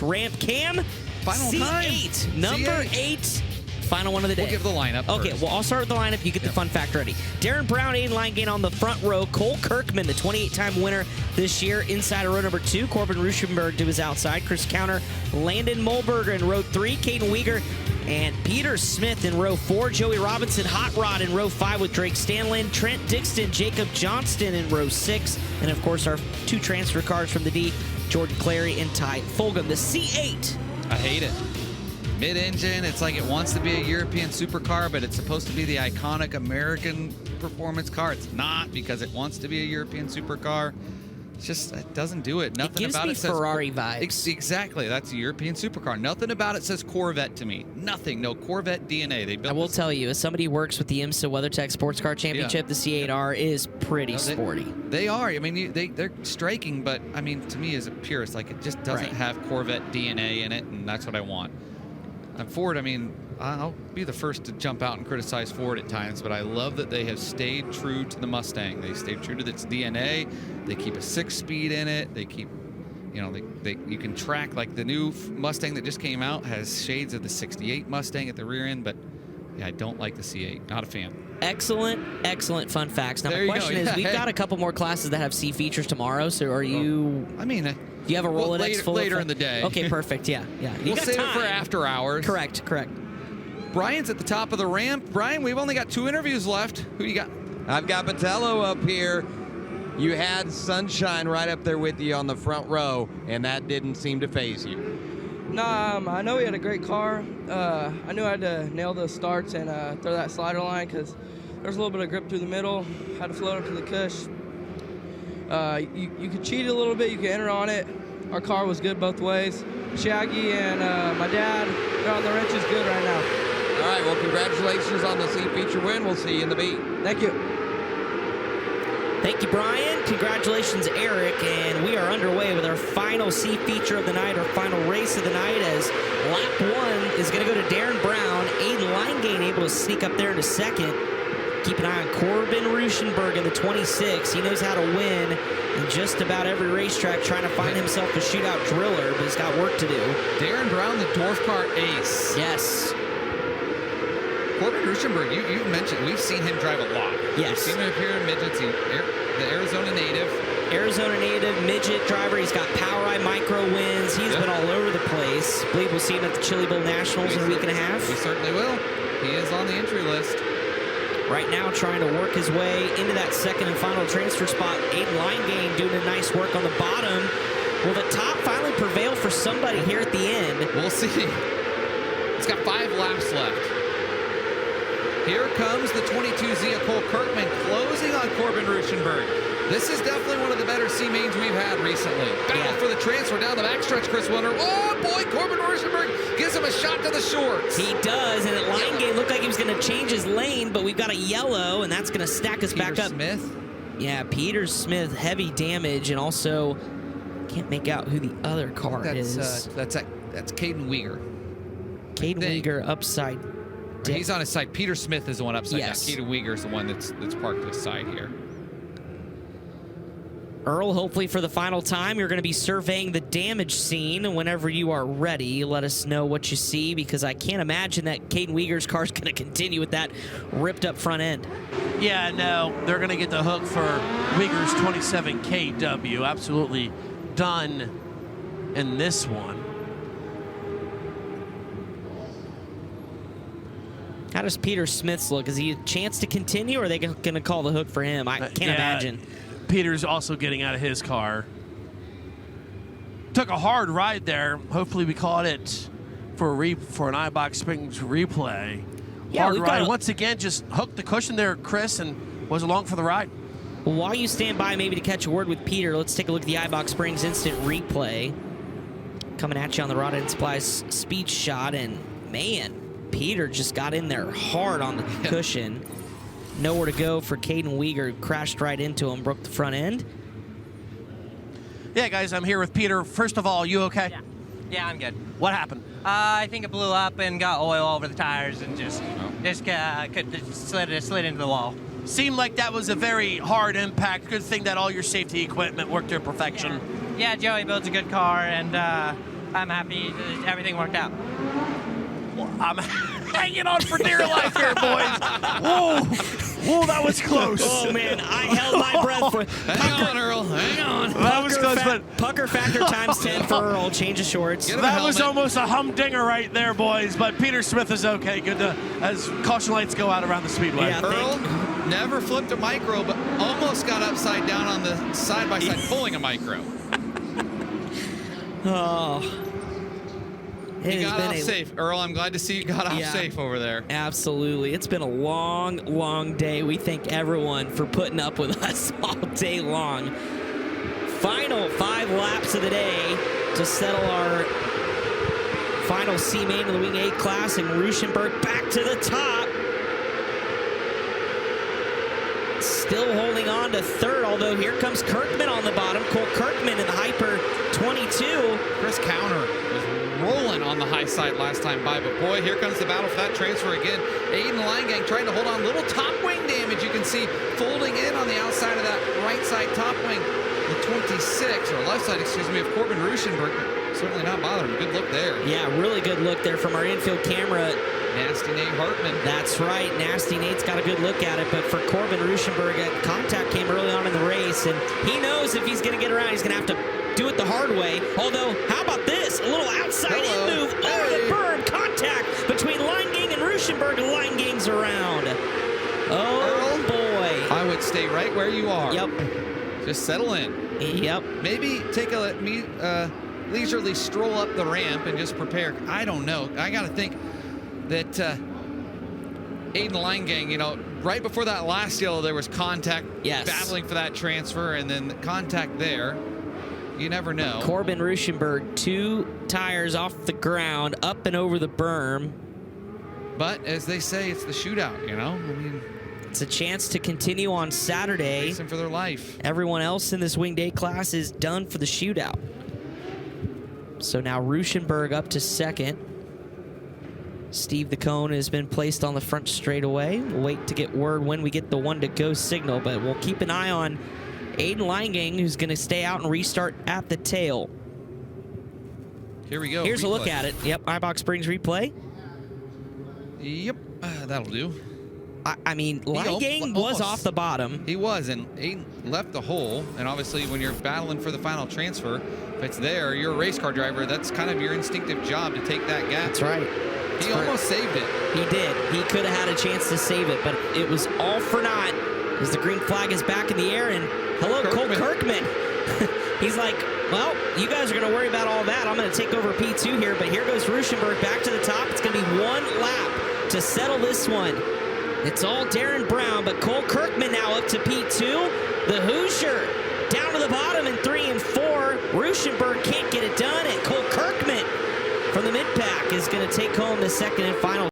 Ramp Cam, Final C8, time. number C8. 8. Final one of the day. We'll give the lineup Okay, first. well, I'll start with the lineup. You get the fun fact ready. Darren Brown, Aiden line gain on the front row. Cole Kirkman, the 28-time winner this year, inside of row number 2. Corbin Ruschenberg to his outside. Chris Counter, Landon Mulberger in row 3. Caden Weegar and Peter Smith in row 4. Joey Robinson, Hot Rod in row 5 with Drake Stanlin. Trent Dixon, Jacob Johnston in row 6. And, of course, our 2 transfer cars from the D, Jordan Clary and Ty Fulgham. The C8. I hate it. Mid-engine, it's like it wants to be a European supercar, but it's supposed to be the iconic American performance car. It's not, because it wants to be a European supercar. It's just, it doesn't do it. Nothing gives about me it says Ferrari vibes. Exactly, that's a European supercar. Nothing about it says Corvette to me. Nothing, no Corvette DNA. They built I will this. tell you, as somebody who works with the IMSA WeatherTech Sports Car Championship, the C8R is pretty sporty. They are. I mean, they're striking, but I mean, to me as a purist, like, it just doesn't have Corvette DNA in it, and that's what I want. And Ford, I mean, I'll be the first to jump out and criticize Ford at times, but I love that they have stayed true to the Mustang. They stayed true to its DNA. They keep a 6-speed in it. They keep, you know, you can track, like the new Mustang that just came out has shades of the 68 Mustang at the rear end, but yeah, I don't like the C8. Not a fan. Excellent fun facts. Now, There my you question go. is, Yeah, we've got a couple more classes that have C features tomorrow, so are you... I mean... Do you have a Rolodex full later of... in the day. Okay, perfect. Yeah. You We'll got save time. it for after hours. Correct. Brian's at the top of the ramp. Brian, we've only got 2 interviews left. Who you got? I've got Patello up here. You had Sunshine right up there with you on the front row, and that didn't seem to faze you. Nah, I know he had a great car. I knew I had to nail those starts and throw that slider line because there's a little bit of grip through the middle. Had to float up to the cush. You could cheat a little bit. You could enter on it. Our car was good both ways. Shaggy and my dad, they're on the wrenches good right now. All right, well, congratulations on the C feature win. We'll see you in the beat. Thank you. Thank you, Brian. Congratulations, Eric. And we are underway with our final C feature of the night, our final race of the night, as lap 1 is going to go to Darren Brown. Aiden Linegain able to sneak up there into second. Keep an eye on Corbin Ruschenberg in the 26. He knows how to win in just about every racetrack, trying to find himself a shootout driller, but he's got work to do. Darren Brown, the dwarf car ace. Yes. Corbin Ruschenberg, you mentioned, we've seen him drive a lot. Yes. We've seen him appear in midgets. The Arizona native. Arizona native, midget driver. He's got Power Eye micro wins. He's been all over the place. I believe we'll see him at the Chili Bowl Nationals in a week and a half. We certainly will. He is on the entry list. Right now, trying to work his way into that second and final transfer spot. Aiden Linegain doing a nice work on the bottom. Will the top finally prevail for somebody here at the end? We'll see. It's got 5 laps left. Here comes the 22Z of Cole Kirkman closing on Corbin Ruschenberg. This is definitely one of the better C mains we've had recently. Battle for the transfer down the backstretch, Chris Winter. Oh boy, Corbin Ruschenberg gives him a shot to the shorts. He does, and at Linegain looked like he was going to change his lane, but we've got a yellow, and that's going to stack us back up. Smith? Yeah, Peter Smith, heavy damage, and also can't make out who the other car is. That's Caden Weegar. Caden Weegar upside down. He's on his side. Peter Smith is the one upside Yes. down. Caden Weegar is the one that's parked to the side here. Earl, hopefully for the final time, you're going to be surveying the damage scene. Whenever you are ready, let us know what you see, because I can't imagine that Caden Weegar's car is going to continue with that ripped up front end. Yeah, no, they're going to get the hook for Uyghur's 27 KW. Absolutely done in this one. How does Peter Smith's look? Is he a chance to continue, or are they going to call the hook for him? I can't imagine. Peter's also getting out of his car. Took a hard ride there. Hopefully we caught it for an iBox Springs replay. Yeah, hard ride. Once again, just hooked the cushion there, Chris, and was along for the ride. Well, while you stand by maybe to catch a word with Peter, let's take a look at the iBox Springs instant replay. Coming at you on the Rod End Supplies speed shot, and man, Peter just got in there hard on the cushion. Nowhere to go for Caden Weegar. Crashed right into him, broke the front end. Yeah, guys, I'm here with Peter. First of all, you okay? Yeah, I'm good. What happened? I think it blew up and got oil all over the tires and just slid into the wall. Seemed like that was a very hard impact. Good thing that all your safety equipment worked to perfection. Yeah, Joey builds a good car, and I'm happy everything worked out. I'm hanging on for dear life here, boys. Whoa, that was close. Oh man, I held my breath for. Hang on, Earl. Hang on. That was close, but Pucker factor times 10 for Earl. Change of shorts. that was almost a humdinger right there, boys. But Peter Smith is okay. Good to, as caution lights go out around the speedway. Yeah. Earl never flipped a micro, but almost got upside down on the side-by-side pulling a micro. Oh. You got off safe. Earl, I'm glad to see you got off safe over there. Absolutely. It's been a long, long day. We thank everyone for putting up with us all day long. Final 5 laps of the day to settle our final C main of the Wing 8 class, and Ruschenberg back to the top. Still holding on to third, although here comes Kirkman on the bottom. Cole Kirkman in the Hyper 22. Chris Counter was rolling on the high side last time by, but boy, here comes the battle for that transfer again. Aiden Leingang trying to hold on. Little top wing damage you can see folding in on the outside of that right side top wing. The 26, or left side, excuse me, of Corbin Ruschenberg, but certainly not bothering him. Good look there. Yeah, really good look there from our infield camera. Nasty Nate Hartman. That's right. Nasty Nate's got a good look at it, but for Corbin Ruschenberg, contact came early on in the race, and he knows if he's going to get around, he's going to have to do it the hard way. Although, how about this? A little outside in move over the berm. Contact between Leingang and Ruschenberg. Leingang's around. Oh, boy. I would stay right where you are. Yep. Just settle in. Yep. Maybe take a leisurely stroll up the ramp and just prepare. I don't know. I got to think that Aiden Leingang, you know, right before that last yellow, there was contact, battling for that transfer, and then the contact there. You never know. Corbin Ruschenberg, 2 tires off the ground, up and over the berm. But as they say, it's the shootout, you know? I mean, it's a chance to continue on Saturday. Racing for their life. Everyone else in this Winged A class is done for the shootout. So now Ruschenberg up to second. Steve the Cone has been placed on the front straightaway. We'll wait to get word when we get the 1-to-go signal, but we'll keep an eye on Aiden Leingang, who's going to stay out and restart at the tail. Here we go. Here's a look at it. Yep, iBox Springs replay. Yep, that'll do. I mean, Leingang was off the bottom. He was, and Aiden left the hole. And obviously, when you're battling for the final transfer, if it's there, you're a race car driver. That's kind of your instinctive job to take that gap. That's right. He almost saved it. He did. He could have had a chance to save it, but it was all for naught as the green flag is back in the air. And hello, Cole Kirkman. He's like, well, you guys are going to worry about all that. I'm going to take over P2 here, but here goes Ruschenberg back to the top. It's going to be 1 lap to settle this one. It's all Darren Brown, but Cole Kirkman now up to P2. The Hoosier down to the bottom in 3 and 4. Ruschenberg can't get it done, and Cole Kirkman from the mid-pack is going to take home the second and final